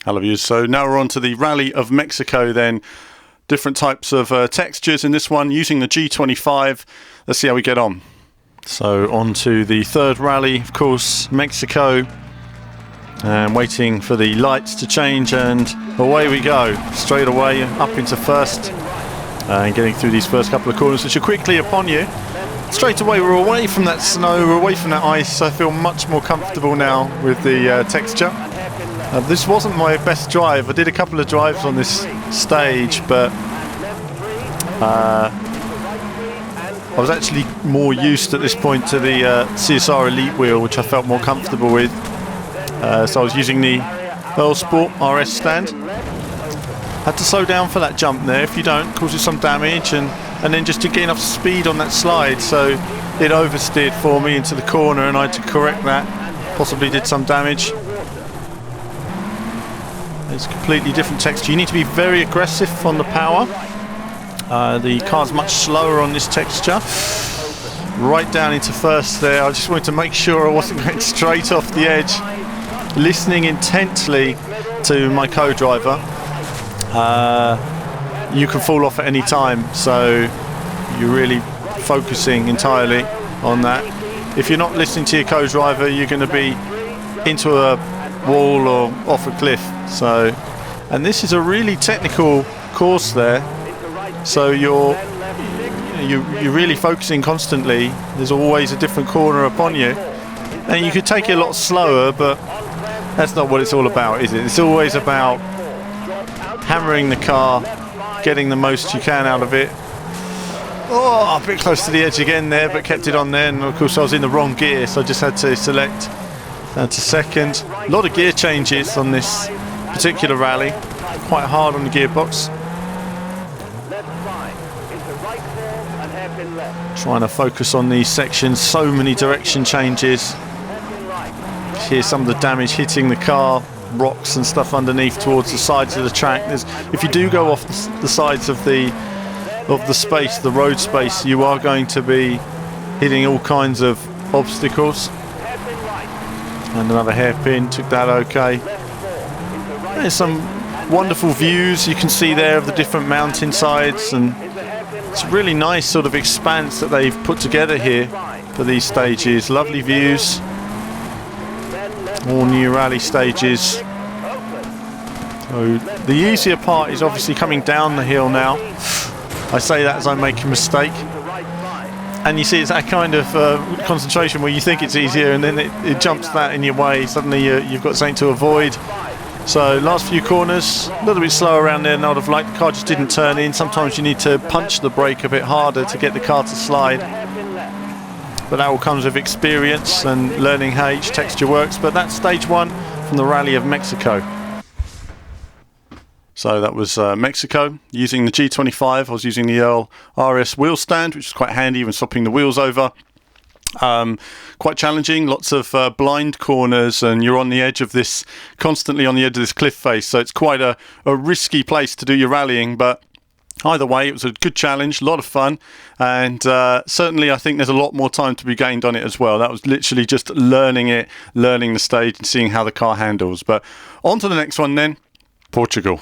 Hello viewers, so now we're on to the Rally of Mexico then. Different types of textures in this one using the G25. Let's see how we get on. So on to the third rally, of course, Mexico. And waiting for the lights to change, and away we go. Straight away up into first. And getting through these first couple of corners, which are quickly upon you. Straight away we're away from that snow, we're away from that ice. I feel much more comfortable now with the texture. This wasn't my best drive. I did a couple of drives on this stage, but I was actually more used at this point to the CSR Elite wheel, which I felt more comfortable with. So I was using the Earl Sport RS stand. Had to slow down for that jump there. If you don't, it causes some damage, and then just to get enough speed on that slide, so it oversteered for me into the corner and I had to correct that. Possibly did some damage. It's a completely different texture. You need to be very aggressive on the power. The car's much slower on this texture. Right down into first there. I just wanted to make sure I wasn't going straight off the edge. Listening intently to my co-driver. You can fall off at any time, so you're really focusing entirely on that. If you're not listening to your co-driver, you're going to be into a wall or off a cliff. So, and this is a really technical course there, so you're really focusing constantly. There's always a different corner upon you, and you could take it a lot slower, but that's not what it's all about, is it? It's always about hammering the car, getting the most you can out of it. Oh, a bit close to the edge again there, but kept it on there, and of course I was in the wrong gear, so I just had to select down to second. A lot of gear changes on this particular rally, quite hard on the gearbox. Trying to focus on these sections, so many direction changes. Here's some of the damage hitting the car, rocks and stuff underneath towards the sides of the track. If you do go off the sides of the space, the road space, you are going to be hitting all kinds of obstacles. And another hairpin, took that okay. There's some wonderful views you can see there of the different mountainsides, and it's a really nice sort of expanse that they've put together here for these stages. Lovely views. All new rally stages. So the easier part is obviously coming down the hill now. I say that as I make a mistake. And you see it's that kind of concentration where you think it's easier, and then it jumps that in your way. Suddenly you've got something to avoid. So last few corners, a little bit slower around there than I would have liked. The car just didn't turn in. Sometimes you need to punch the brake a bit harder to get the car to slide. But that all comes with experience and learning how each texture works. But that's stage one from the Rally of Mexico. So that was Mexico, using the G25. I was using the Earl RS wheel stand, which is quite handy when swapping the wheels over. Quite challenging, lots of blind corners, and you're on the edge of this, constantly on the edge of this cliff face. So it's quite a risky place to do your rallying, but either way, it was a good challenge, a lot of fun, and certainly I think there's a lot more time to be gained on it as well. That was literally just learning it, learning the stage and seeing how the car handles. But on to the next one then, Portugal.